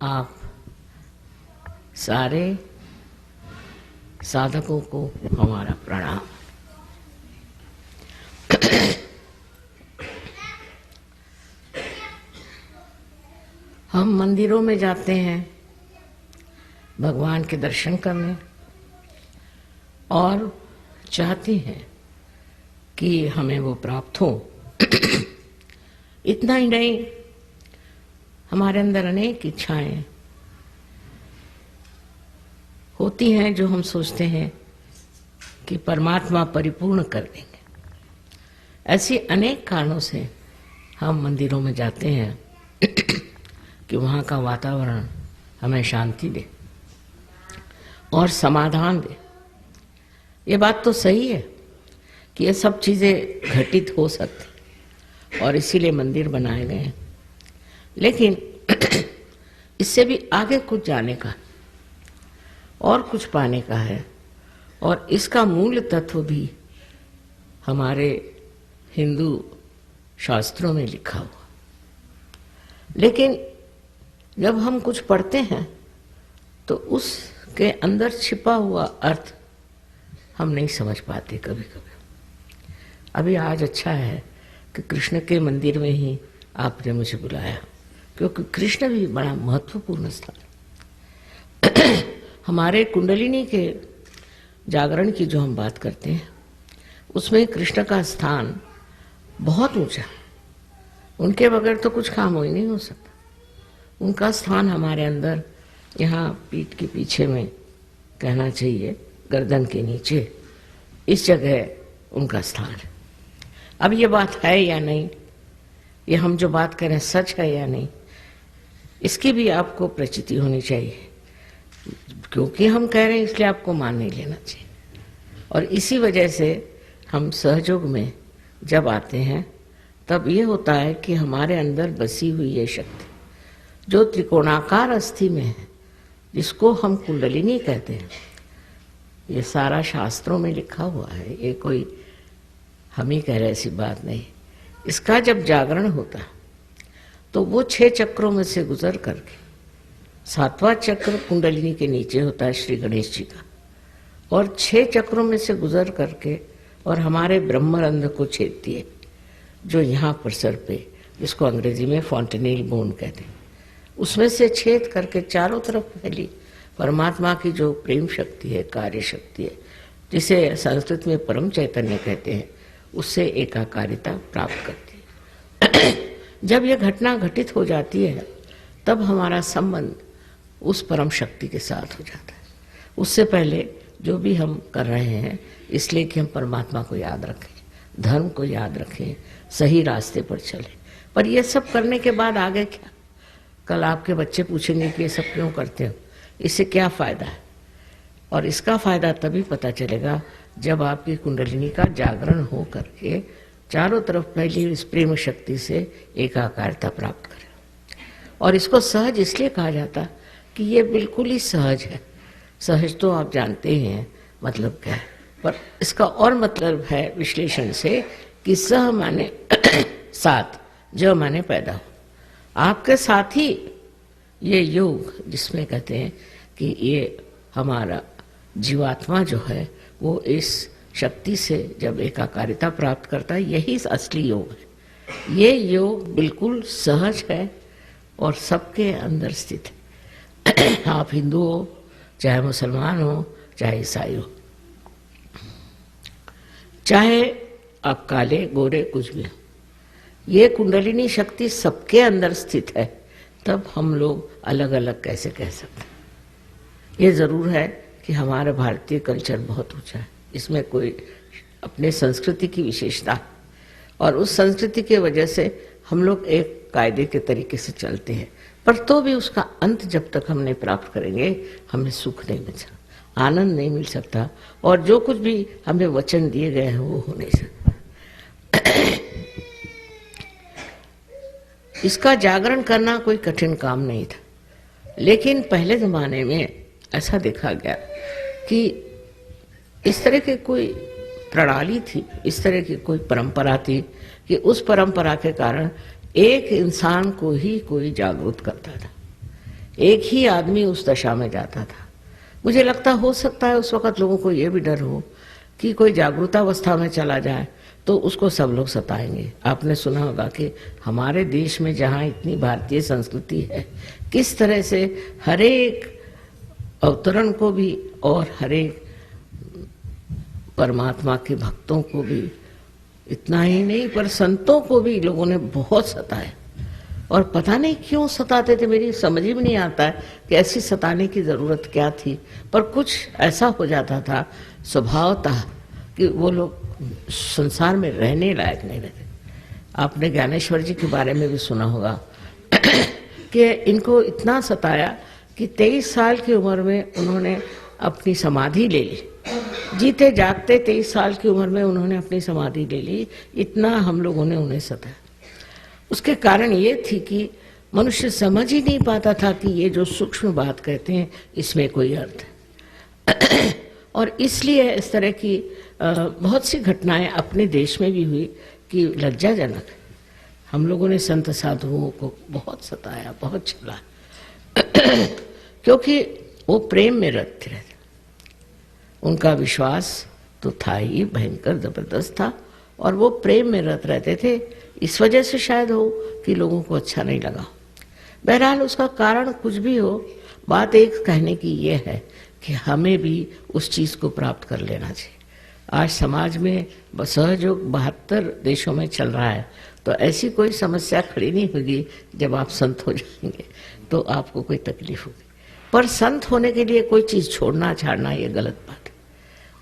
आप सारे साधकों को हमारा प्रणाम। हम मंदिरों में जाते हैं भगवान के दर्शन करने और चाहते हैं कि हमें वो प्राप्त हो। इतना ही नहीं, हमारे अंदर अनेक इच्छाएं होती हैं जो हम सोचते हैं कि परमात्मा परिपूर्ण कर देंगे। ऐसी अनेक कारणों से हम मंदिरों में जाते हैं कि वहाँ का वातावरण हमें शांति दे और समाधान दे। ये बात तो सही है कि ये सब चीज़ें घटित हो सकती और इसीलिए मंदिर बनाए गए हैं, लेकिन इससे भी आगे कुछ जाने का और कुछ पाने का है, और इसका मूल तत्व भी हमारे हिंदू शास्त्रों में लिखा हुआ। लेकिन जब हम कुछ पढ़ते हैं तो उसके अंदर छिपा हुआ अर्थ हम नहीं समझ पाते कभी कभी। अभी आज अच्छा है कि कृष्ण के मंदिर में ही आपने मुझे बुलाया, क्योंकि कृष्ण भी बड़ा महत्वपूर्ण स्थान। हमारे कुंडलिनी के जागरण की जो हम बात करते हैं उसमें कृष्ण का स्थान बहुत ऊंचा। उनके बगैर तो कुछ काम ही नहीं हो सकता। उनका स्थान हमारे अंदर, यहाँ पीठ के पीछे में कहना चाहिए, गर्दन के नीचे, इस जगह उनका स्थान है। अब ये बात है या नहीं, ये हम जो बात करें सच है या नहीं, इसकी भी आपको प्रचिति होनी चाहिए। क्योंकि हम कह रहे हैं इसलिए आपको मान नहीं लेना चाहिए। और इसी वजह से हम सहयोग में जब आते हैं तब ये होता है कि हमारे अंदर बसी हुई ये शक्ति जो त्रिकोणाकार अस्थि में है, जिसको हम कुंडलिनी कहते हैं, ये सारा शास्त्रों में लिखा हुआ है, ये कोई हम ही कह रहे ऐसी बात नहीं। इसका जब जागरण होता तो वो 6 चक्रों में से गुजर करके 7वां चक्र कुंडलिनी के नीचे होता है श्री गणेश जी का, और 6 चक्रों में से गुजर करके और हमारे ब्रह्मरंध्र को छेदती है, जो यहाँ पर सर पे, जिसको अंग्रेजी में फॉन्टेनेल बोन कहते हैं, उसमें से छेद करके चारों तरफ फैली परमात्मा की जो प्रेम शक्ति है, कार्य शक्ति है, जिसे संस्कृत में परम चैतन्य कहते हैं, उससे एकाकारिता प्राप्त करती है। जब यह घटना घटित हो जाती है तब हमारा संबंध उस परम शक्ति के साथ हो जाता है। उससे पहले जो भी हम कर रहे हैं इसलिए कि हम परमात्मा को याद रखें, धर्म को याद रखें, सही रास्ते पर चलें। पर ये सब करने के बाद आगे क्या? कल आपके बच्चे पूछेंगे कि ये सब क्यों करते हो, इससे क्या फ़ायदा है? और इसका फ़ायदा तभी पता चलेगा जब आपकी कुंडलिनी का जागरण हो करके चारों तरफ फैली इस प्रेम शक्ति से एकाकारता प्राप्त करें। और इसको सहज इसलिए कहा जाता कि ये बिल्कुल ही सहज है। सहज तो आप जानते ही हैं मतलब क्या है, पर इसका और मतलब है विश्लेषण से कि सह माने साथ, ज माने पैदा हो। आपके साथ ही ये योग, जिसमें कहते हैं कि ये हमारा जीवात्मा जो है वो इस शक्ति से जब एकाकारिता प्राप्त करता है, यही असली योग है। ये योग बिल्कुल सहज है और सबके अंदर स्थित है। आप हिंदू हो, चाहे मुसलमान हो, चाहे ईसाई हो, चाहे आप काले गोरे कुछ भी हो, ये कुंडलिनी शक्ति सबके अंदर स्थित है। तब हम लोग अलग अलग कैसे कह सकते हैं? ये ज़रूर है कि हमारा भारतीय कल्चर बहुत ऊंचा है, इसमें कोई अपने संस्कृति की विशेषता, और उस संस्कृति के वजह से हम लोग एक कायदे के तरीके से चलते हैं, पर तो भी उसका अंत जब तक हम नहीं प्राप्त करेंगे हमें सुख नहीं मिल सकता, आनंद नहीं मिल सकता, और जो कुछ भी हमें वचन दिए गए हैं वो हो नहीं सकता। इसका जागरण करना कोई कठिन काम नहीं था, लेकिन पहले ज़माने में ऐसा देखा गया कि इस तरह की कोई प्रणाली थी, इस तरह की कोई परंपरा थी कि उस परंपरा के कारण एक इंसान को ही कोई जागरूक करता था। एक ही आदमी उस दशा में जाता था। मुझे लगता हो सकता है उस वक़्त लोगों को ये भी डर हो कि कोई जागरूकतावस्था में चला जाए तो उसको सब लोग सताएंगे। आपने सुना होगा कि हमारे देश में जहाँ इतनी भारतीय संस्कृति है, किस तरह से हर एक अवतरण को भी और हर एक परमात्मा के भक्तों को भी, इतना ही नहीं पर संतों को भी लोगों ने बहुत सताया। और पता नहीं क्यों सताते थे, मेरी समझ में नहीं आता है कि ऐसी सताने की ज़रूरत क्या थी, पर कुछ ऐसा हो जाता था स्वभावतः कि वो लोग संसार में रहने लायक नहीं रहते। आपने ज्ञानेश्वर जी के बारे में भी सुना होगा कि इनको इतना सताया कि 23 साल की उम्र में उन्होंने अपनी समाधि ले ली। जीते जागते 23 साल की उम्र में उन्होंने अपनी समाधि ले ली। इतना हम लोगों ने उन्हें सताया। उसके कारण ये थी कि मनुष्य समझ ही नहीं पाता था कि ये जो सूक्ष्म बात कहते हैं इसमें कोई अर्थ है। और इसलिए इस तरह की बहुत सी घटनाएं अपने देश में भी हुई कि लज्जाजनक। हम लोगों ने संत साधुओं को बहुत सताया, बहुत छला क्योंकि वो प्रेम में रत थे। उनका विश्वास तो था ही भयंकर जबरदस्त था और वो प्रेम में रत रहते थे। इस वजह से शायद हो कि लोगों को अच्छा नहीं लगा। बहरहाल उसका कारण कुछ भी हो, बात एक कहने की ये है कि हमें भी उस चीज़ को प्राप्त कर लेना चाहिए। आज समाज में सहयोग 72 देशों में चल रहा है, तो ऐसी कोई समस्या खड़ी नहीं होगी जब आप संत हो जाएंगे तो आपको कोई तकलीफ होगी। पर संत होने के लिए कोई चीज़ छोड़ना छाड़ना ये गलत बात है।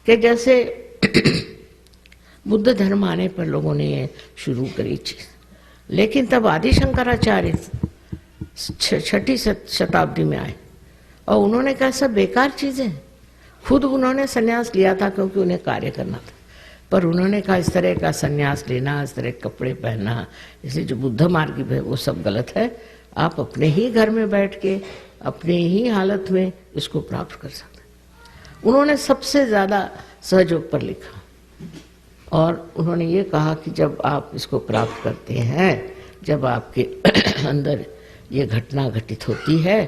कि जैसे बुद्ध धर्म आने पर लोगों ने ये शुरू करी चीज़, लेकिन तब आदि शंकराचार्य 6ठी शताब्दी में आए और उन्होंने कहा सब बेकार चीज़ें। खुद उन्होंने संन्यास लिया था क्योंकि उन्हें कार्य करना था, पर उन्होंने कहा इस तरह का संन्यास लेना, इस तरह के कपड़े पहनना, इसलिए जो बुद्ध मार्ग है वो सब गलत है। आप अपने ही घर में बैठ के अपने ही हालत में इसको प्राप्त कर सकते हैं। उन्होंने सबसे ज़्यादा सहयोग पर लिखा और उन्होंने ये कहा कि जब आप इसको प्राप्त करते हैं, जब आपके अंदर ये घटना घटित होती है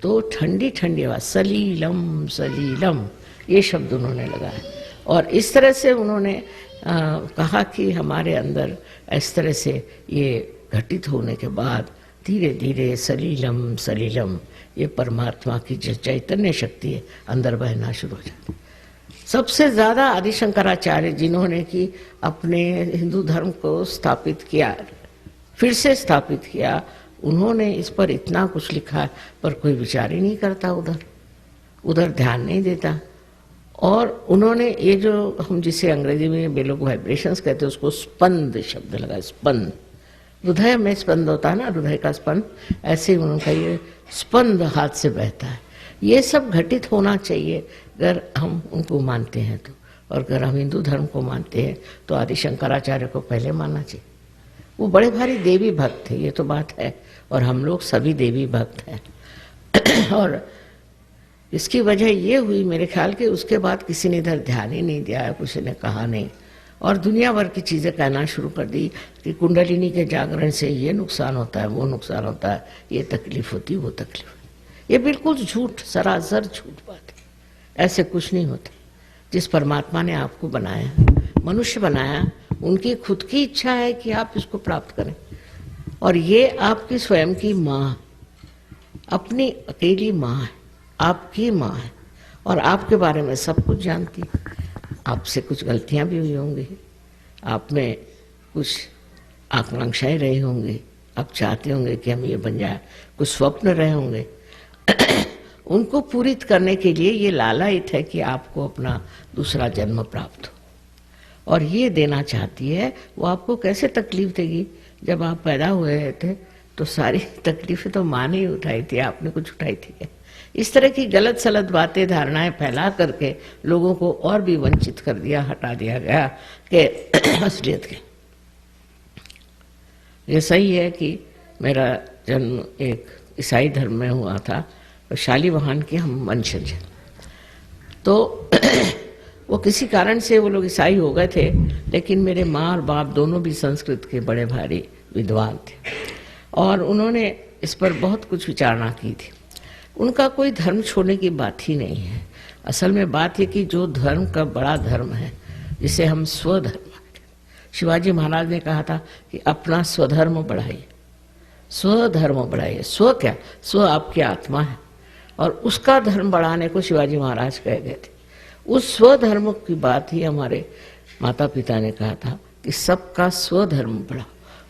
तो ठंडी ठंडी आवाज़ सलीलम सलीलम ये शब्द उन्होंने लगाया। और इस तरह से उन्होंने कहा कि हमारे अंदर इस तरह से ये घटित होने के बाद धीरे धीरे सलीलम सलीलम ये परमात्मा की जो चैतन्य शक्ति है अंदर बहना शुरू हो जाती है। सबसे ज़्यादा आदि शंकराचार्य जिन्होंने कि अपने हिंदू धर्म को स्थापित किया, फिर से स्थापित किया, उन्होंने इस पर इतना कुछ लिखा पर कोई विचार ही नहीं करता, उधर ध्यान नहीं देता। और उन्होंने ये जो हम जिसे अंग्रेजी में वे लोग वाइब्रेशंस कहते हैं उसको स्पंद शब्द लगा। स्पंद, हृदय में स्पंद होता है ना, हृदय का स्पंद, ऐसे ही उन्होंने कहा ये स्पंद हाथ से बहता है। ये सब घटित होना चाहिए अगर हम उनको मानते हैं तो। और अगर हम हिंदू धर्म को मानते हैं तो आदि शंकराचार्य को पहले मानना चाहिए। वो बड़े भारी देवी भक्त थे, ये तो बात है, और हम लोग सभी देवी भक्त हैं। और इसकी वजह ये हुई मेरे ख्याल के उसके बाद किसी ने इधर ध्यान ही नहीं दिया, किसी ने कहा नहीं, और दुनिया भर की चीज़ें कहना शुरू कर दी कि कुंडलिनी के जागरण से ये नुकसान होता है, वो नुकसान होता है, ये तकलीफ होती, वो तकलीफ होती। ये बिल्कुल झूठ, सरासर झूठ बात है। ऐसे कुछ नहीं होता। जिस परमात्मा ने आपको बनाया, मनुष्य बनाया, उनकी खुद की इच्छा है कि आप इसको प्राप्त करें। और ये आपकी स्वयं की माँ, अपनी अकेली माँ है, आपकी माँ है, और आपके बारे में सब कुछ जानती है। आपसे कुछ गलतियाँ भी हुई होंगी, आप में कुछ आकांक्षाएं रही होंगी, आप चाहते होंगे कि हम ये बन जाए, कुछ स्वप्न रहे होंगे। उनको पूरी करने के लिए ये लालायित है कि आपको अपना दूसरा जन्म प्राप्त हो, और ये देना चाहती है। वो आपको कैसे तकलीफ देगी? जब आप पैदा हुए थे तो सारी तकलीफें तो माँ ने ही उठाई थी, आपने कुछ उठाई थी क्या? इस तरह की गलत सलत बातें, धारणाएं फैला करके लोगों को और भी वंचित कर दिया, हटा दिया गया कि असलियत के। ये सही है कि मेरा जन्म एक ईसाई धर्म में हुआ था, शालिवाहन के हम वंशज हैं, तो वो किसी कारण से वो लोग ईसाई हो गए थे, लेकिन मेरे माँ और बाप दोनों भी संस्कृत के बड़े भारी विद्वान थे और उन्होंने इस पर बहुत कुछ विचारणा की थी। उनका कोई धर्म छोड़ने की बात ही नहीं है। असल में बात है कि जो धर्म का बड़ा धर्म है, जिसे हम स्वधर्म, शिवाजी महाराज ने कहा था कि अपना स्वधर्म बढ़ाइए, स्वधर्म बढ़ाइए। स्व क्या? स्व आपकी आत्मा है, और उसका धर्म बढ़ाने को शिवाजी महाराज कह गए थे। उस स्वधर्म की बात ही हमारे माता पिता ने कहा था कि सबका स्वधर्म बढ़ाओ।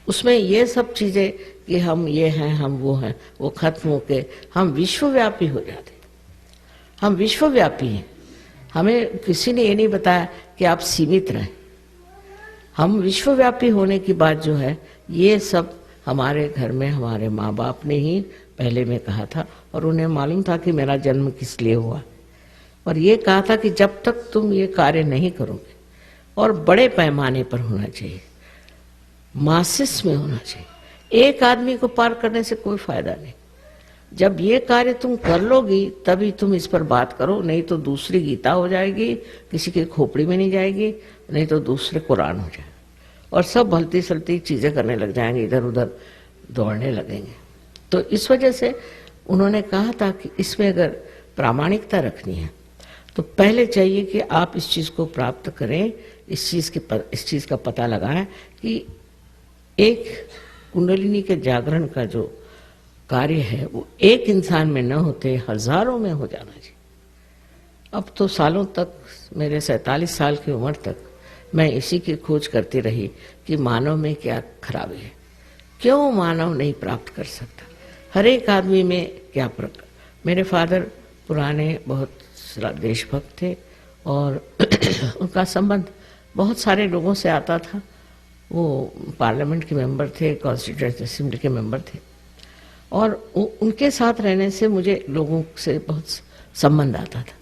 उसमें ये सब चीज़ें कि हम ये हैं, हम वो हैं, वो खत्म होके हम विश्वव्यापी हो जाते। हम विश्वव्यापी हैं। हमें किसी ने ये नहीं बताया कि आप सीमित रहें। हम विश्वव्यापी होने की बात जो है, ये सब हमारे घर में हमारे माँ बाप ने ही पहले में कहा था, और उन्हें मालूम था कि मेरा जन्म किस लिए हुआ, और ये कहा था कि जब तक तुम ये कार्य नहीं करोगे, और बड़े पैमाने पर होना चाहिए, मासिस में होना चाहिए। एक आदमी को पार करने से कोई फायदा नहीं। जब ये कार्य तुम कर लोगी तभी तुम इस पर बात करो, नहीं तो दूसरी गीता हो जाएगी, किसी की खोपड़ी में नहीं जाएगी, नहीं तो दूसरे कुरान हो जाएगा, और सब भलती सलती चीज़ें करने लग जाएंगे, इधर उधर दौड़ने लगेंगे। तो इस वजह से उन्होंने कहा था कि इसमें अगर प्रामाणिकता रखनी है तो पहले चाहिए कि आप इस चीज़ को प्राप्त करें, इस चीज़ का पता लगाएं कि एक कुंडलिनी के जागरण का जो कार्य है वो एक इंसान में न होते हजारों में हो जाना चाहिए। अब तो सालों तक, मेरे 47 साल की उम्र तक मैं इसी की खोज करती रही कि मानव में क्या खराबी है, क्यों मानव नहीं प्राप्त कर सकता, हर एक आदमी में क्या फर्क। मेरे फादर पुराने बहुत देशभक्त थे, और उनका संबंध बहुत सारे लोगों से आता था। वो पार्लियामेंट के मेंबर थे, कॉन्स्टिट्यूएंट असेंबली के मेंबर थे, और उनके साथ रहने से मुझे लोगों से बहुत संबंध आता था।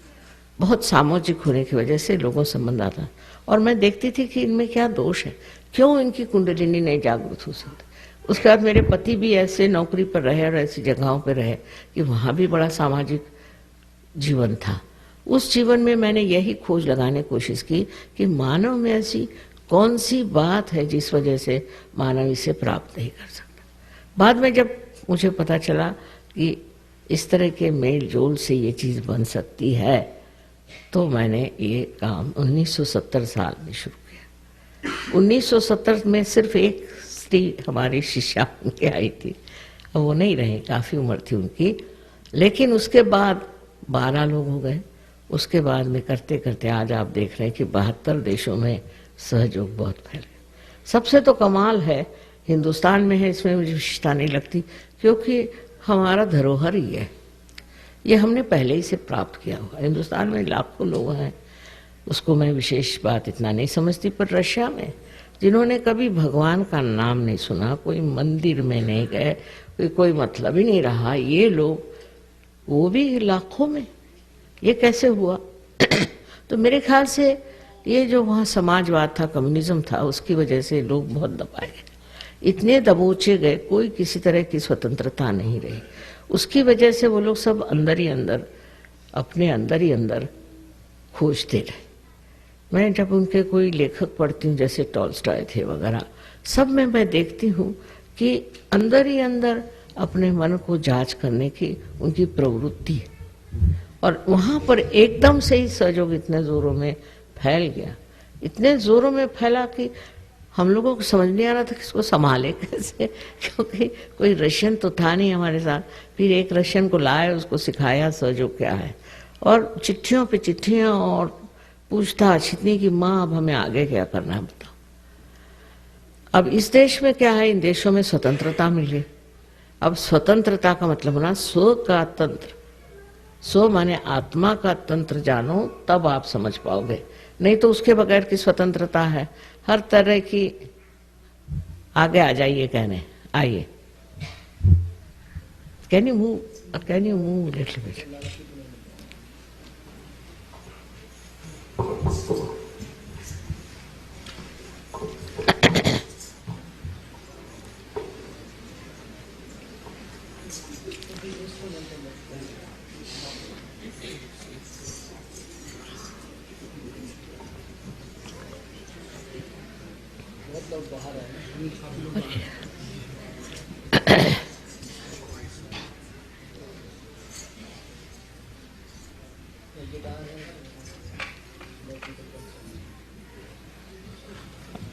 बहुत सामाजिक होने की वजह से लोगों से संबंध आता, और मैं देखती थी कि इनमें क्या दोष है, क्यों इनकी कुंडलिनी नहीं जागृत हो सकती। उसके बाद मेरे पति भी ऐसे नौकरी पर रहे और ऐसी जगहों पर रहे कि वहाँ भी बड़ा सामाजिक जीवन था। उस जीवन में मैंने यही खोज लगाने की कोशिश की कि मानव में ऐसी कौन सी बात है जिस वजह से मानव इसे प्राप्त नहीं कर सकता। बाद में जब मुझे पता चला कि इस तरह के मेल जोल से ये चीज़ बन सकती है, तो मैंने ये काम 1970 साल में शुरू किया। 1970 में सिर्फ एक स्त्री हमारी शिष्या उनके आई थी, अब वो नहीं रहे, काफ़ी उम्र थी उनकी, लेकिन उसके बाद 12 लोग हो गए। उसके बाद में करते करते आज आप देख रहे हैं कि 72 देशों में सहयोग बहुत फैल गया। सबसे तो कमाल है हिंदुस्तान में है, इसमें मुझे विशेषता नहीं लगती, क्योंकि हमारा धरोहर ही है, ये हमने पहले ही से प्राप्त किया हुआ। हिंदुस्तान में लाखों लोग हैं, उसको मैं विशेष बात इतना नहीं समझती, पर रशिया में जिन्होंने कभी भगवान का नाम नहीं सुना, कोई मंदिर में नहीं गए, कोई मतलब ही नहीं रहा, ये लोग, वो भी लाखों में, ये कैसे हुआ? तो मेरे ख्याल से ये जो वहाँ समाजवाद था, कम्युनिज्म था, उसकी वजह से लोग बहुत दबाए गए, इतने दबोचे गए, कोई किसी तरह की स्वतंत्रता नहीं रही। उसकी वजह से वो लोग सब अंदर ही अंदर, अपने अंदर ही अंदर खोजते रहे। मैं जब उनके कोई लेखक पढ़ती हूँ, जैसे टॉल्स्टॉय थे वगैरह, सब में मैं देखती हूँ कि अंदर ही अंदर अपने मन को जांच करने की उनकी प्रवृत्ति है, और वहाँ पर एकदम से ही सहयोग इतने जोरों में फैल गया, इतने जोरों में फैला कि हम लोगों को समझ नहीं आ रहा था कि इसको संभाले कैसे, क्योंकि कोई रशियन तो था नहीं हमारे साथ। फिर एक रशियन को लाए, उसको सिखाया सहयोग क्या है, और चिट्ठियों पे चिट्ठियाँ और पूछताछ इतनी कि माँ अब हमें आगे क्या करना है बताओ। अब इस देश में क्या है, इन देशों में स्वतंत्रता मिली। अब स्वतंत्रता का मतलब होना स्व का तंत्र, स्व माने आत्मा का तंत्र जानो, तब आप समझ पाओगे, नहीं तो उसके बगैर की स्वतंत्रता है हर तरह की। आगे आ जाइए कहने, आइए, can you move little bit.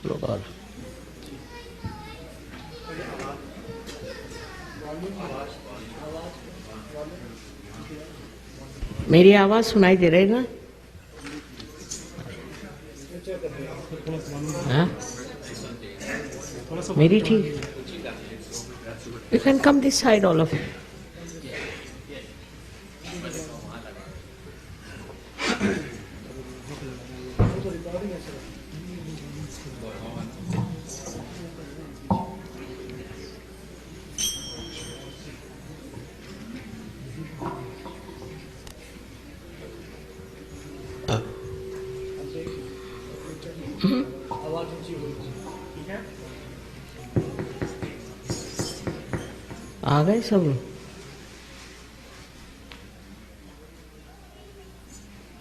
लोग और मेरी आवाज सुनाई दे रहेगा? हाँ? मेरी ठीक? You can come this side all of you. आ गए सब?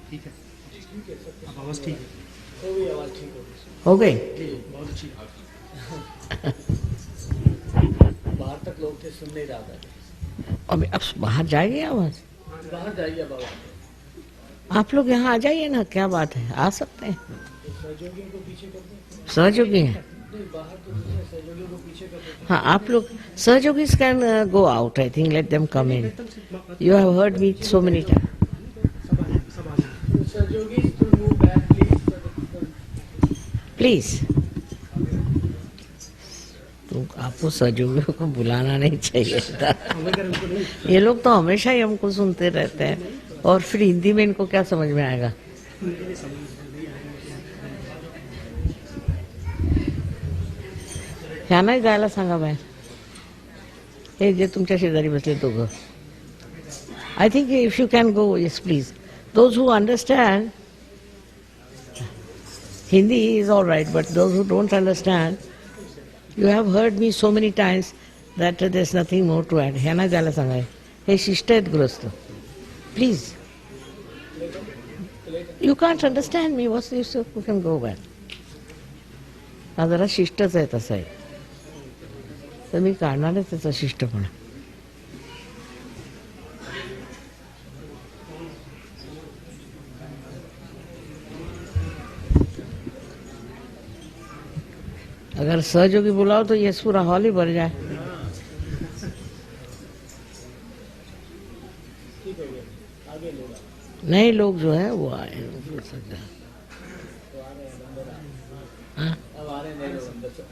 ठीक है, अब आवाज ठीक है, हो गई? बहुत अच्छी. बाहर तक लोग थे, सुन नहीं रहा था. अब बाहर जाएगी आवाज? बाहर जाइए बाबा. आप लोग यहाँ आ जाइए ना, क्या बात है, आ सकते हैं. सहयोगियों को पीछे कर दो. सहयोगी हैं? नहीं, बाहर तो नहीं है, सहयोगियों को पीछे कर दो. हाँ, आप लोग सहयोगी can go out. I think let them come in. You have heard me so many time. सब आ जाए. सहयोगी to move back please. Please. तो आपको सहयोगियों को बुलाना नहीं चाहिए था. ये लोग तो हमेशा ही हमको सुनते रहते हैं, और फिर हिंदी में इनको क्या समझ में आएगा? ह्या नाही जायला सांगा बाहेर. हे जे तुमच्या शेजारी बसले दोघं. I think if you can go, yes please. Those who understand Hindi is all right, but those who don't understand, you have heard me so many times that there's nothing more to add. ह्यांना जायला सांगा. हे शिष्ट आहेत गृहस्थ. Please. You can't understand me. What's you you can go back. हा जरा शिष्टच आहे तसा आहे, तर मी काढणार आहे त्याचा शिष्टपणा. अगर सहयोगी बुलाओ तो ये पूरा हॉल ही भर जाए. नए लोग जो है वो आए. हाँ? अब आ रहे हैं लोग अंदर से.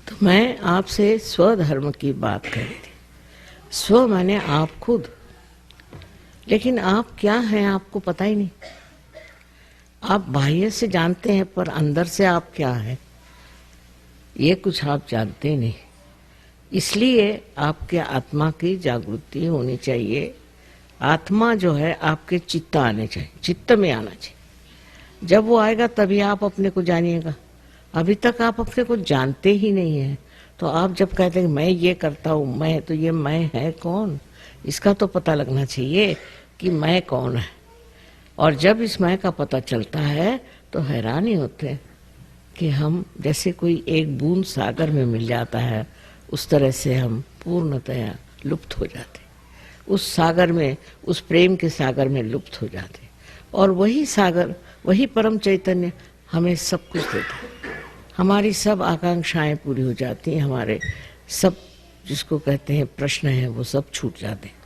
तो मैं आपसे स्वधर्म की बात कर रही थी. स्व माने आप खुद. लेकिन आप क्या हैं आपको पता ही नहीं. आप बाह्य से जानते हैं, पर अंदर से आप क्या हैं ये कुछ आप जानते नहीं. इसलिए आपके आत्मा की जागृति होनी चाहिए. आत्मा जो है आपके चित्त आने चाहिए, चित्त में आना चाहिए. जब वो आएगा तभी आप अपने को जानिएगा. अभी तक आप अपने को जानते ही नहीं है. तो आप जब कहते हैं मैं ये करता हूँ, मैं, तो ये मैं है कौन, इसका तो पता लगना चाहिए कि मैं कौन है. और जब इस मैं का पता चलता है तो हैरान ही होते हैं कि हम जैसे कोई एक बूंद सागर में मिल जाता है, उस तरह से हम पूर्णतया लुप्त हो जाते. उस सागर में, उस प्रेम के सागर में लुप्त हो जाते. और वही सागर, वही परम चैतन्य हमें सब कुछ देता है. हमारी सब आकांक्षाएं पूरी हो जाती हैं. हमारे सब जिसको कहते हैं प्रश्न हैं वो सब छूट जाते हैं.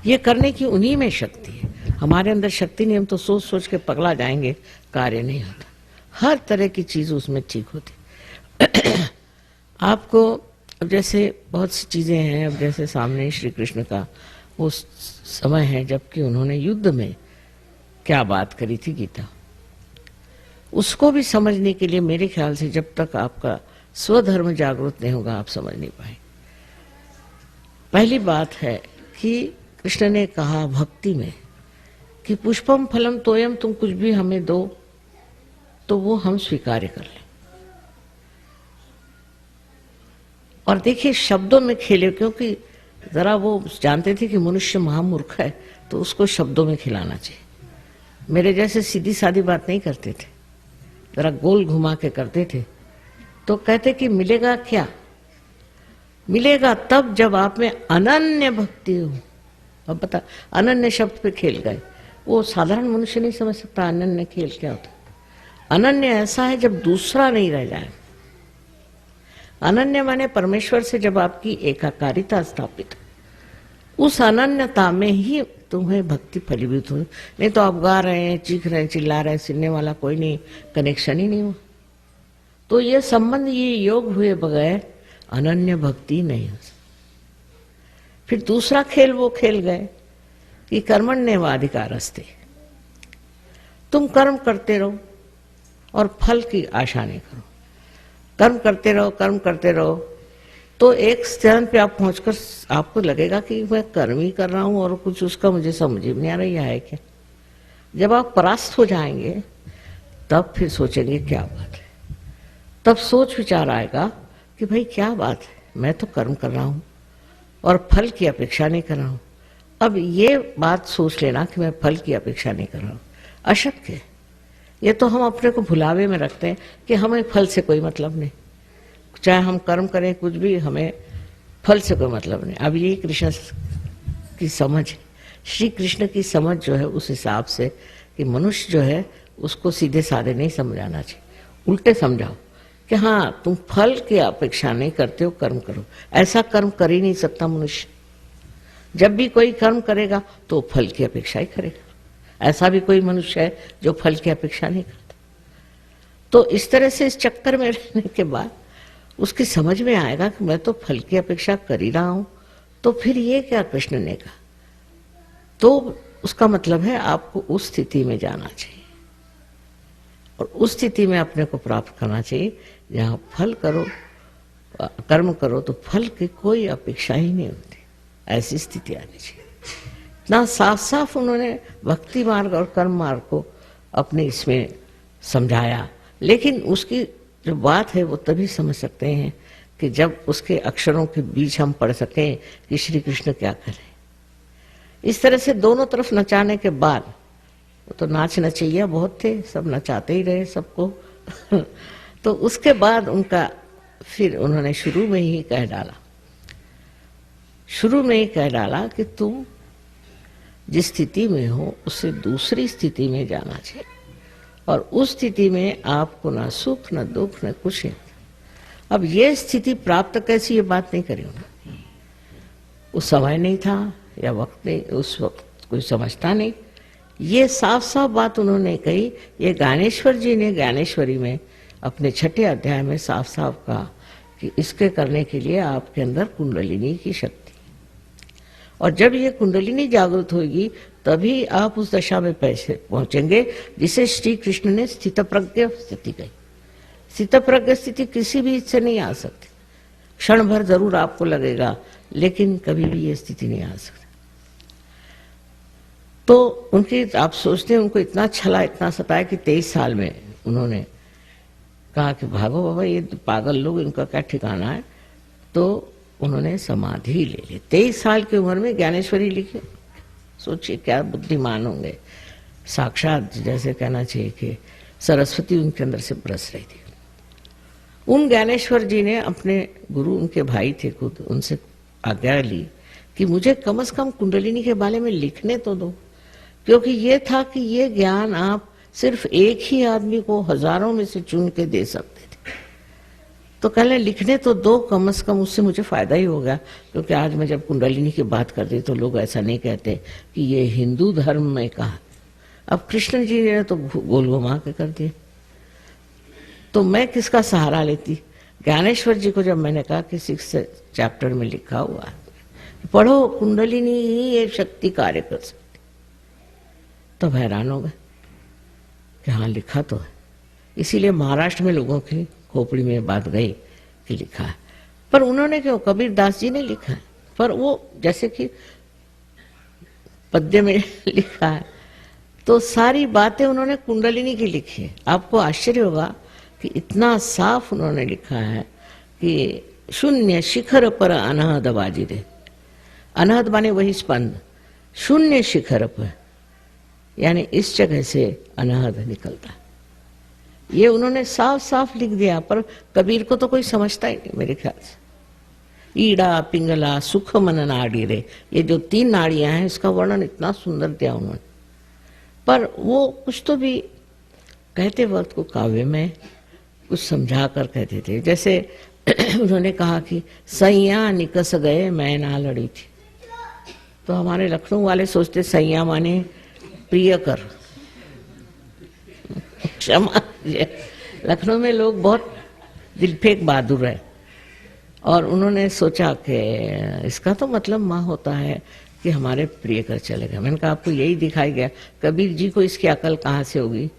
ये करने की उन्हीं में शक्ति है. हमारे अंदर शक्ति नहीं. हम तो सोच सोच के पगला जाएंगे, कार्य नहीं होता. हर तरह की चीज़ उसमें ठीक होती. आपको अब जैसे बहुत सी चीज़ें हैं. अब जैसे सामने श्री कृष्ण का वो समय है जबकि उन्होंने युद्ध में क्या बात करी थी गीता, उसको भी समझने के लिए मेरे ख्याल से जब तक आपका स्वधर्म जागृत नहीं होगा आप समझ नहीं पाए। पहली बात है कि कृष्ण ने कहा भक्ति में कि पुष्पम फलम तोयम, तुम कुछ भी हमें दो तो वो हम स्वीकार कर लें। और देखिए शब्दों में खेले, क्योंकि जरा वो जानते थे कि मनुष्य महामूर्ख है तो उसको शब्दों में खिलाना चाहिए। मेरे जैसे सीधी सादी बात नहीं करते थे, जरा गोल घुमा के करते थे। तो कहते कि मिलेगा क्या, मिलेगा तब जब आप में अनन्य भक्ति हो। अब बता, अनन्य शब्द पे खेल गए, वो साधारण मनुष्य नहीं समझ सकता अनन्य खेल क्या होता। अनन्य ऐसा है जब दूसरा नहीं रह जाए। अनन्य माने परमेश्वर से जब आपकी एकाकारिता स्थापित, उस अनन्यता में ही तुम्हें भक्ति फलीभूत हो। नहीं तो आप गा रहे हैं, चीख रहे हैं, चिल्ला रहे हैं, सुनने वाला कोई नहीं, कनेक्शन ही नहीं हुआ। तो ये संबंध, ये योग हुए बगैर अनन्य भक्ति नहीं हो सकती। फिर दूसरा खेल वो खेल गए कि कर्मण्येवाधिकारस्ते, तुम कर्म करते रहो और फल की आशा नहीं करो। कर्म करते रहो, कर्म करते रहो, तो एक चरण पे आप पहुंचकर आपको लगेगा कि मैं कर्म ही कर रहा हूं और कुछ उसका मुझे समझ ही नहीं आ रही है क्या। जब आप परास्त हो जाएंगे तब फिर सोचेंगे क्या बात है, तब सोच विचार आएगा कि भाई क्या बात है, मैं तो कर्म कर रहा हूं और फल की अपेक्षा नहीं कर रहा हूं। अब ये बात सोच लेना कि मैं फल की अपेक्षा नहीं कर रहा हूं अशक्य है। ये तो हम अपने को भुलावे में रखते हैं कि हमें फल से कोई मतलब नहीं, चाहे हम कर्म करें कुछ भी, हमें फल से कोई मतलब नहीं। अब ये कृष्ण की समझ है, श्री कृष्ण की समझ जो है उस हिसाब से कि मनुष्य जो है उसको सीधे साधे नहीं समझाना चाहिए, उल्टे समझाओ कि हाँ तुम फल की अपेक्षा नहीं करते हो, कर्म करो। ऐसा कर्म कर ही नहीं सकता मनुष्य। जब भी कोई कर्म करेगा तो फल की अपेक्षा ही करेगा। ऐसा भी कोई मनुष्य है जो फल की अपेक्षा नहीं करता। तो इस तरह से इस चक्कर में रहने के बाद उसकी समझ में आएगा कि मैं तो फल की अपेक्षा कर ही रहा हूं, तो फिर ये क्या कृष्ण ने कहा। तो उसका मतलब है आपको उस स्थिति में जाना चाहिए और उस स्थिति में अपने को प्राप्त करना चाहिए जहां फल करो, कर्म करो तो फल की कोई अपेक्षा ही नहीं होती। ऐसी स्थिति आनी चाहिए। इतना साफ साफ उन्होंने भक्ति मार्ग और कर्म मार्ग को अपने इसमें समझाया। लेकिन उसकी जो बात है वो तभी समझ सकते हैं कि जब उसके अक्षरों के बीच हम पढ़ सकें कि श्री कृष्ण क्या करें। इस तरह से दोनों तरफ नचाने के बाद, वो तो नाच नचैया बहुत थे, सब नचाते ही रहे सबको तो उसके बाद उनका फिर उन्होंने शुरू में ही कह डाला कि तुम जिस स्थिति में हो उससे दूसरी स्थिति में जाना चाहिए और उस स्थिति में आपको ना सुख न दुख न कुछ नहीं। अब ये स्थिति प्राप्त कैसी, ये बात नहीं करी उन्होंने। उस समय नहीं था या वक्त नहीं, उस वक्त कोई समझता नहीं। ये साफ साफ बात उन्होंने कही। ये ज्ञानेश्वर जी ने ज्ञानेश्वरी में अपने 6ठे अध्याय में साफ साफ कहा कि इसके करने के लिए आपके अंदर कुंडलिनी की शक्ति, और जब ये कुंडलिनी जागृत होगी तभी आप उस दशा में पहुंचेंगे जिसे श्री कृष्ण ने स्थितप्रज्ञ स्थिति कही। स्थितप्रज्ञ स्थिति किसी भी से नहीं आ सकती। क्षण भर जरूर आपको लगेगा, लेकिन कभी भी ये स्थिति नहीं आ सकती। तो उनकी, आप सोचते हैं उनको इतना छला, इतना सताया कि 23 साल में उन्होंने कहा कि भागो बाबा, ये पागल लोग, इनका क्या ठिकाना है। तो उन्होंने समाधि ले ली। 23 साल की उम्र में ज्ञानेश्वरी लिखी। सोचिए क्या बुद्धिमान होंगे। साक्षात जैसे कहना चाहिए कि सरस्वती उनके अंदर से बरस रही थी। उन ज्ञानेश्वर जी ने अपने गुरु, उनके भाई थे खुद, उनसे आज्ञा ली कि मुझे कम से कम कुंडलिनी के बारे में लिखने तो दो, क्योंकि ये था कि ये ज्ञान आप सिर्फ एक ही आदमी को हजारों में से चुन के दे सकते थे। तो कहने लिखने तो दो कम से कम, उससे मुझे फायदा ही होगा। क्योंकि आज मैं जब कुंडलिनी की बात करती तो लोग ऐसा नहीं कहते कि ये हिंदू धर्म में कहा। अब कृष्ण जी ने तो गोल घुमा के कर दिए, तो मैं किसका सहारा लेती। ज्ञानेश्वर जी को जब मैंने कहा कि 6 चैप्टर में लिखा हुआ पढ़ो, कुंडलिनी ही ये शक्ति कार्य कर सकती। तब हैरान हो गए कि हाँ लिखा तो है। इसीलिए महाराष्ट्र में लोगों की खोपड़ी में बात गई कि लिखा है। पर उन्होंने क्यों, कबीर दास जी ने लिखा है, पर वो जैसे कि पद्य में लिखा है तो सारी बातें उन्होंने कुंडलिनी की लिखी है। आपको आश्चर्य होगा कि इतना साफ उन्होंने लिखा है कि शून्य शिखर पर अनहद बाजिरे, अनहद माने वही स्पंद, शून्य शिखर पर यानी इस जगह से अनहद निकलता है। ये उन्होंने साफ साफ लिख दिया, पर कबीर को तो कोई समझता ही नहीं मेरे ख्याल से। ईड़ा पिंगला सुख मन नाड़ी रे, ये जो 3 नाड़ियां हैं इसका वर्णन इतना सुंदर दिया उन्होंने। पर वो कुछ तो भी कहते वक्त को काव्य में कुछ समझा कर कहते थे। जैसे उन्होंने कहा कि सैया निकस गए मैं ना लड़ी थी, तो हमारे लखनऊ वाले सोचते सैया माने प्रिय कर, क्षमा। लखनऊ में लोग बहुत दिलफेक बहादुर है, और उन्होंने सोचा कि इसका तो मतलब माँ होता है कि हमारे प्रिय कर चले गए। मैंने कहा आपको यही दिखाई गया, कबीर जी को इसकी अकल कहाँ से होगी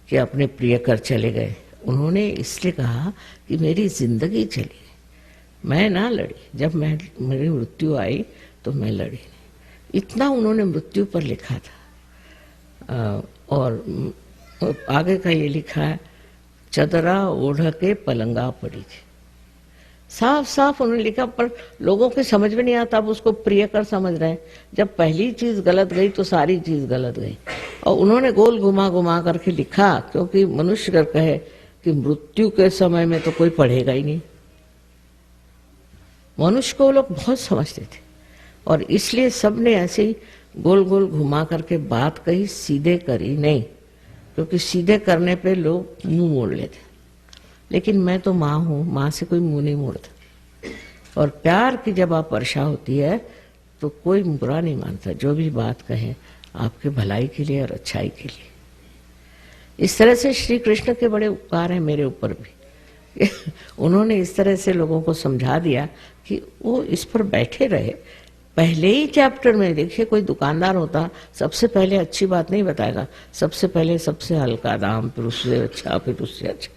कि अपने प्रिय कर चले गए। उन्होंने इसलिए कहा कि मेरी जिंदगी चली, मैं ना लड़ी, जब मेरी मृत्यु आई तो मैं लड़ी नहीं। इतना उन्होंने मृत्यु पर लिखा था। और आगे का ये लिखा है, चदरा ओढ़ के पलंगा पड़ी थी। साफ साफ उन्होंने लिखा, पर लोगों के समझ में नहीं आता, अब उसको प्रिय कर समझ रहे हैं। जब पहली चीज गलत गई तो सारी चीज गलत गई। और उन्होंने गोल घुमा घुमा करके लिखा, क्योंकि मनुष्य अगर कहे कि मृत्यु के समय में तो कोई पढ़ेगा ही नहीं। मनुष्य को लोग बहुत समझते थे, और इसलिए सबने ऐसे ही गोल गोल घुमा करके बात कही, सीधे करी नहीं, क्योंकि सीधे करने पे लोग मुंह मोड़ लेते। लेकिन मैं तो माँ हूँ, माँ से कोई मुंह नहीं मोड़ता। और प्यार की जब आप वर्षा होती है तो कोई बुरा नहीं मानता, जो भी बात कहे आपके भलाई के लिए और अच्छाई के लिए। इस तरह से श्री कृष्ण के बड़े उपकार हैं मेरे ऊपर भी। उन्होंने इस तरह से लोगों को समझा दिया कि वो इस पर बैठे रहे। पहले ही चैप्टर में देखिए, कोई दुकानदार होता सबसे पहले अच्छी बात नहीं बताएगा, सबसे पहले सबसे हल्का दाम, फिर उससे अच्छा, फिर उससे अच्छा।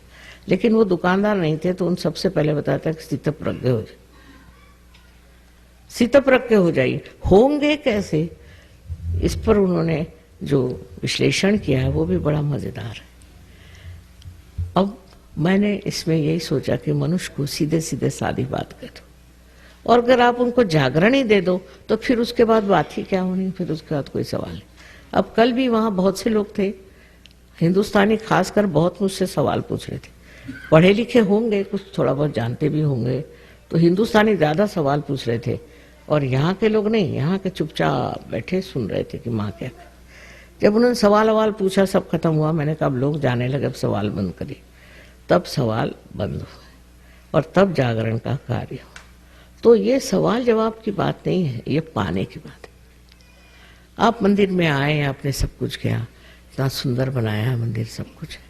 लेकिन वो दुकानदार नहीं थे, तो उन सबसे पहले बताता कि स्थितप्रज्ञ हो जाए, स्थितप्रज्ञ हो जाइए। होंगे कैसे, इस पर उन्होंने जो विश्लेषण किया है वो भी बड़ा मजेदार है। अब मैंने इसमें यही सोचा कि मनुष्य को सीधे सीधे सादी बात कह दो, और अगर आप उनको जागरण ही दे दो तो फिर उसके बाद बात ही क्या होनी, फिर उसके बाद कोई सवाल नहीं। अब कल भी वहाँ बहुत से लोग थे, हिंदुस्तानी खासकर, बहुत मुझसे सवाल पूछ रहे थे। पढ़े लिखे होंगे, कुछ थोड़ा बहुत जानते भी होंगे, तो हिंदुस्तानी ज़्यादा सवाल पूछ रहे थे, और यहाँ के लोग नहीं, यहाँ के चुपचाप बैठे सुन रहे थे कि माँ क्या। जब उन्होंने सवाल पूछा, सब खत्म हुआ, मैंने कहा अब लोग जाने लगे, अब सवाल बंद करिए। तब सवाल बंद हुए और तब जागरण का कार्य हो। तो ये सवाल जवाब की बात नहीं है, ये पाने की बात है। आप मंदिर में आए, आपने सब कुछ किया, इतना सुंदर बनाया है मंदिर, सब कुछ है,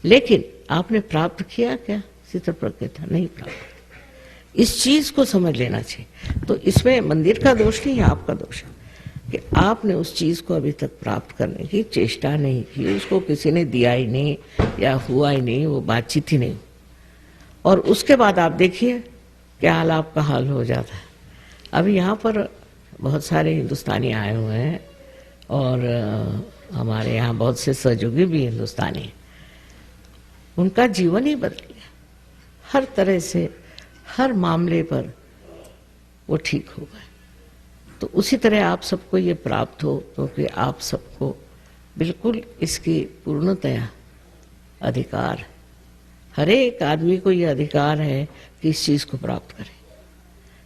लेकिन आपने प्राप्त किया क्या? स्थितप्रज्ञता नहीं प्राप्त। इस चीज को समझ लेना चाहिए। तो इसमें मंदिर का दोष नहीं है, आपका दोष है कि आपने उस चीज को अभी तक प्राप्त करने की चेष्टा नहीं की, उसको किसी ने दिया ही नहीं या हुआ ही नहीं, वो बातचीत ही नहीं। और उसके बाद आप देखिए क्या हाल आपका हाल हो जाता है। अभी यहाँ पर बहुत सारे हिंदुस्तानी आए हुए हैं, और हमारे यहाँ बहुत से सहयोगी भी हिंदुस्तानी हैं। उनका जीवन ही बदल गया, हर तरह से, हर मामले पर वो ठीक हो गए। तो उसी तरह आप सबको ये प्राप्त हो, क्योंकि आप सबको बिल्कुल इसकी पूर्णतया अधिकार है। हर एक आदमी को ये अधिकार है कि इस चीज को प्राप्त करे।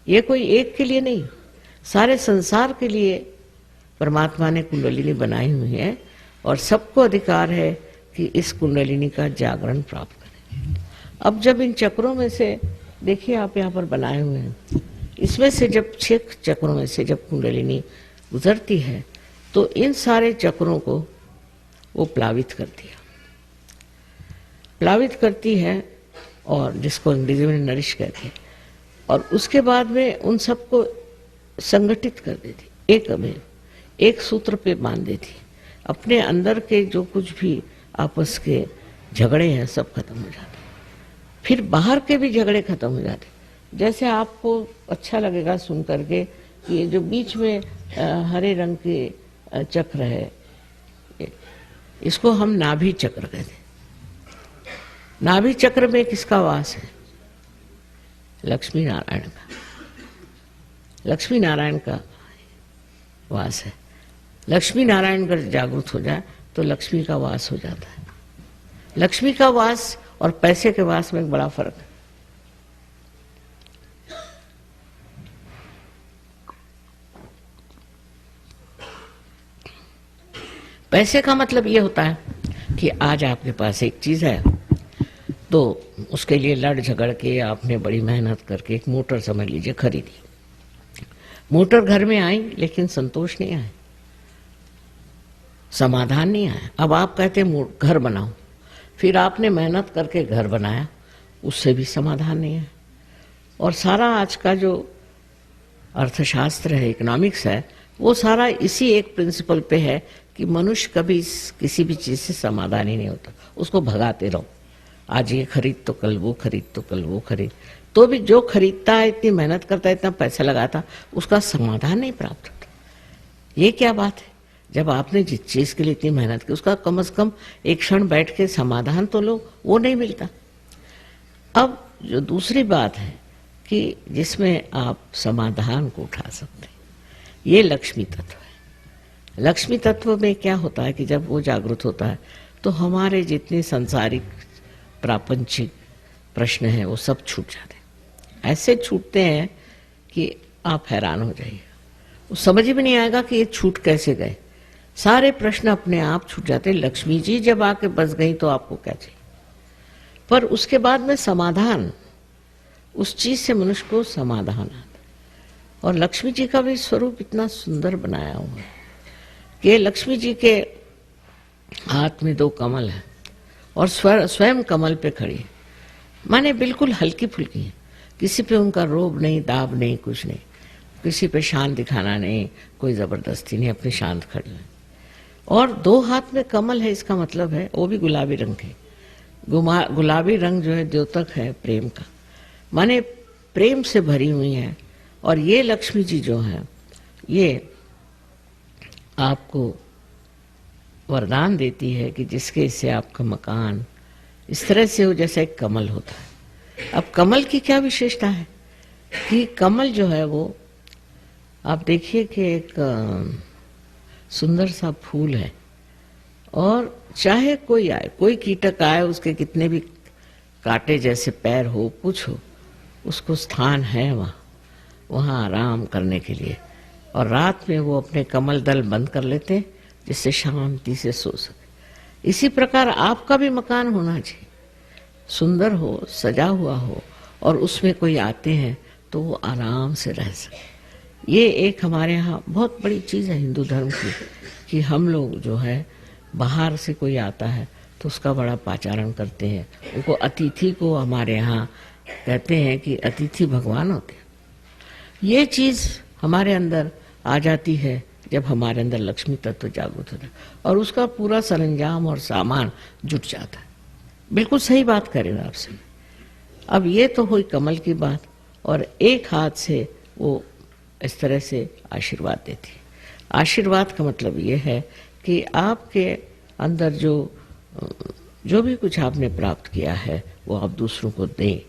ये कोई एक के लिए नहीं, सारे संसार के लिए परमात्मा ने कुंडलिनी बनाई हुई है, और सबको अधिकार है कि इस कुंडलिनी का जागरण प्राप्त करें। अब जब इन चक्रों में से देखिए, आप यहाँ पर बनाए हुए हैं, इसमें से जब 6 चक्रों में से जब कुंडलिनी गुजरती है तो इन सारे चक्रों को वो प्लावित करती है, प्लावित करती है, और जिसको अंग्रेजी में नरिश कहते हैं। और उसके बाद में उन सबको संगठित कर देती, एक अमेव, एक सूत्र पे बांध देती, अपने अंदर के जो कुछ भी आपस के झगड़े हैं सब खत्म हो जाते हैं। फिर बाहर के भी झगड़े खत्म हो जाते हैं। जैसे आपको अच्छा लगेगा सुन करके कि ये जो बीच में हरे रंग के चक्र है, इसको हम नाभि चक्र कहते हैं। नाभि चक्र में किसका वास है? लक्ष्मी नारायण का। लक्ष्मी नारायण का वास है। लक्ष्मी नारायण अगर जागृत हो जाए तो लक्ष्मी का वास हो जाता है। लक्ष्मी का वास और पैसे के वास में एक बड़ा फर्क है। पैसे का मतलब ये होता है कि आज आपके पास एक चीज है तो उसके लिए लड़ झगड़ के आपने बड़ी मेहनत करके एक मोटर समझ लीजिए खरीदी। मोटर घर में आई लेकिन संतोष नहीं आया, समाधान नहीं आया। अब आप कहते हैं घर बनाओ, फिर आपने मेहनत करके घर बनाया, उससे भी समाधान नहीं है। और सारा आज का जो अर्थशास्त्र है, इकोनॉमिक्स है, वो सारा इसी एक प्रिंसिपल पे है कि मनुष्य कभी किसी भी चीज से समाधान ही नहीं होता, उसको भगाते रहो। आज ये खरीद तो कल वो खरीद, तो कल वो खरीद, तो भी जो खरीदता है, इतनी मेहनत करता है, इतना पैसा लगाता, उसका समाधान नहीं प्राप्त होता। ये क्या बात है? जब आपने जिस चीज के लिए इतनी मेहनत की उसका कम से कम एक क्षण बैठ के समाधान तो लो, वो नहीं मिलता। अब जो दूसरी बात है कि जिसमें आप समाधान को उठा सकते हैं, ये लक्ष्मी तत्व है। लक्ष्मी तत्व में क्या होता है कि जब वो जागृत होता है तो हमारे जितने सांसारिक प्रापंचिक प्रश्न हैं वो सब छूट जाते हैं। ऐसे छूटते हैं कि आप हैरान हो जाइए, वो समझ भी नहीं आएगा कि ये छूट कैसे गए। सारे प्रश्न अपने आप छूट जाते हैं। लक्ष्मी जी जब आके बस गई तो आपको क्या चाहिए? पर उसके बाद में समाधान, उस चीज से मनुष्य को समाधान आता है। और लक्ष्मी जी का भी स्वरूप इतना सुंदर बनाया हुआ है कि लक्ष्मी जी के हाथ में 2 कमल है और स्वयं कमल पे खड़ी है, माने बिल्कुल हल्की फुल्की है। किसी पे उनका रोब नहीं, दाब नहीं, कुछ नहीं, किसी पे शान दिखाना नहीं, कोई जबरदस्ती नहीं, अपनी शांत खड़ी है। और 2 हाथ में कमल है, इसका मतलब है वो भी गुलाबी रंग के। गुलाबी रंग जो है द्योतक है प्रेम का, माने प्रेम से भरी हुई है। और ये लक्ष्मी जी जो है ये आपको वरदान देती है कि जिसके इससे आपका मकान इस तरह से हो जैसे एक कमल होता है। अब कमल की क्या विशेषता है कि कमल जो है वो आप देखिए कि एक सुंदर सा फूल है और चाहे कोई आए, कोई कीटक आए, उसके कितने भी कांटे जैसे पैर हो, कुछ हो, उसको स्थान है वहाँ आराम करने के लिए। और रात में वो अपने कमल दल बंद कर लेते हैं जिससे शांति से सो सके। इसी प्रकार आपका भी मकान होना चाहिए, सुंदर हो, सजा हुआ हो, और उसमें कोई आते हैं तो वो आराम से रह सके। ये एक हमारे यहाँ बहुत बड़ी चीज़ है हिंदू धर्म की कि हम लोग जो है बाहर से कोई आता है तो उसका बड़ा पाचारण करते हैं। उनको अतिथि को हमारे यहाँ कहते हैं कि अतिथि भगवान होते हैं। ये चीज़ हमारे अंदर आ जाती है जब हमारे अंदर लक्ष्मी तत्व जागृत होता है और उसका पूरा सरंजाम और सामान जुट जाता है। बिल्कुल सही बात करेगा आपसे। अब ये तो हुई कमल की बात, और एक हाथ से वो इस तरह से आशीर्वाद देती है। आशीर्वाद का मतलब ये है कि आपके अंदर जो भी कुछ आपने प्राप्त किया है वो आप दूसरों को दें।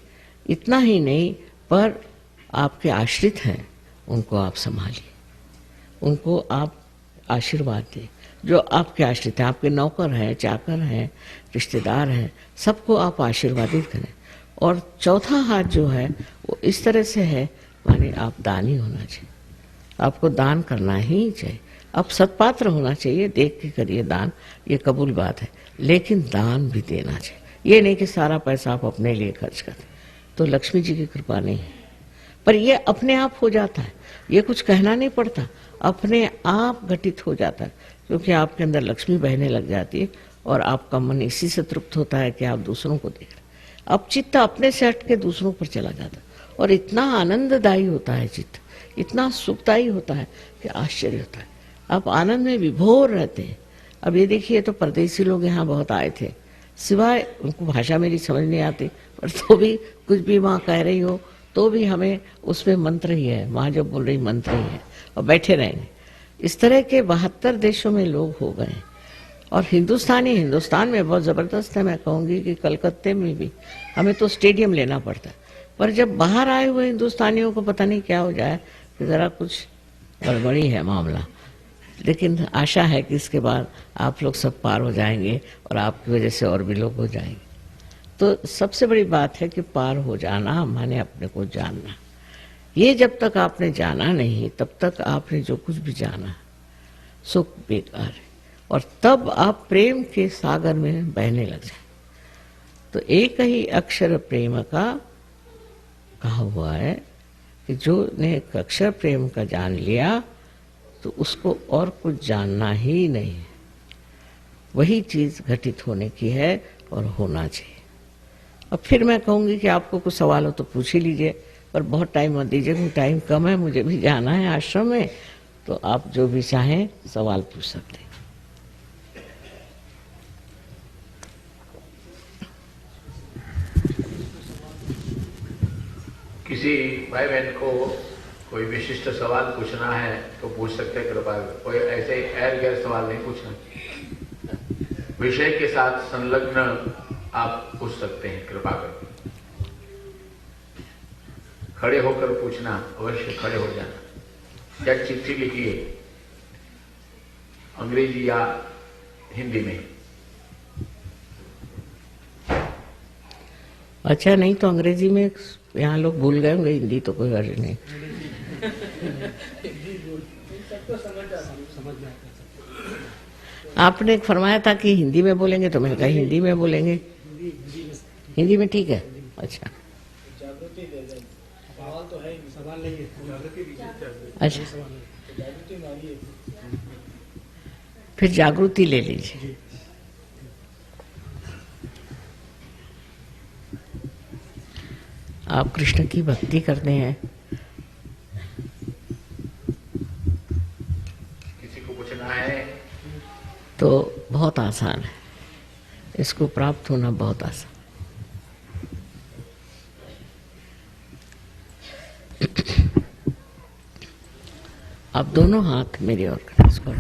इतना ही नहीं, पर आपके आश्रित हैं उनको आप संभालिए, उनको आप आशीर्वाद दें। जो आपके आश्रित हैं, आपके नौकर हैं, चाकर हैं, रिश्तेदार हैं, सबको आप आशीर्वादित करें। और चौथा हाथ जो है वो इस तरह से है, माने आप दानी होना चाहिए, आपको दान करना ही चाहिए। अब सत्पात्र होना चाहिए, देख के करिए दान, ये कबूल बात है, लेकिन दान भी देना चाहिए। ये नहीं कि सारा पैसा आप अपने लिए खर्च करें, तो लक्ष्मी जी की कृपा नहीं है। पर ये अपने आप हो जाता है, ये कुछ कहना नहीं पड़ता, अपने आप घटित हो जाता है, क्योंकि आपके अंदर लक्ष्मी बहने लग जाती है और आपका मन इसी से तृप्त होता है कि आप दूसरों को देख रहे हैं। अब चित्त अपने से हट के दूसरों पर चला जाता है और इतना आनंददायी होता है चित्त, इतना सुखदायी होता है कि आश्चर्य होता है। आप आनंद में विभोर रहते हैं, अब ये देखिए, तो परदेसी लोग यहाँ बहुत आए थे, सिवाय उनको भाषा मेरी समझ नहीं आती, पर तो भी कुछ भी माँ कह रही हो तो भी हमें उसमें मंत्र ही है, माँ जब बोल रही मंत्र ही है, और बैठे रहेंगे। इस तरह के 72 देशों में लोग हो गए। और हिंदुस्तान में बहुत ज़बरदस्त है। मैं कहूँगी कि कलकत्ते में भी हमें तो स्टेडियम लेना पड़ता है, पर जब बाहर आए हुए हिंदुस्तानियों को पता नहीं क्या हो जाए कि ज़रा कुछ गड़बड़ी है मामला। लेकिन आशा है कि इसके बाद आप लोग सब पार हो जाएंगे और आपकी वजह से और भी लोग हो जाएंगे। तो सबसे बड़ी बात है कि पार हो जाना माने अपने को जानना। ये जब तक आपने जाना नहीं, तब तक आपने जो कुछ भी जाना सो बेकार है, और तब आप प्रेम के सागर में बहने लग जाए। तो एक ही अक्षर प्रेम का कहा हुआ है कि जो ने एक अक्षर प्रेम का जान लिया तो उसको और कुछ जानना ही नहीं है। वही चीज़ घटित होने की है और होना चाहिए। अब फिर मैं कहूँगी कि आपको कुछ सवाल हो तो पूछ ही लीजिए, पर बहुत टाइम मत दीजिए क्योंकि टाइम कम है, मुझे भी जाना है आश्रम में। तो आप जो भी चाहें सवाल पूछ सकते हैं। किसी भाई बहन को कोई विशिष्ट सवाल पूछना है तो पूछ सकते हैं, कृपा कोई ऐसे एर गैर सवाल नहीं पूछना, विषय के साथ संलग्न आप पूछ सकते हैं कृपा करके। खड़े होकर पूछना, अवश्य खड़े हो जाना। या चिट्ठी लिखिए अंग्रेजी या हिंदी में। अच्छा, नहीं तो अंग्रेजी में यहाँ लोग भूल गए होंगे, हिंदी तो कोई हर्ज नहीं। आपने फरमाया था कि हिंदी में बोलेंगे, तो मैंने कहा हिंदी में बोलेंगे। हिंदी में ठीक है। अच्छा जागृति दे दें, सवाल तो है, सवाल नहीं है। अच्छा, जागृति मानिए। फिर जागृति ले लीजिए। आप कृष्ण की भक्ति करते हैं, किसी को पूछना है तो बहुत आसान है, इसको प्राप्त होना बहुत आसान। आप दोनों हाथ मेरी ओर करें, इसको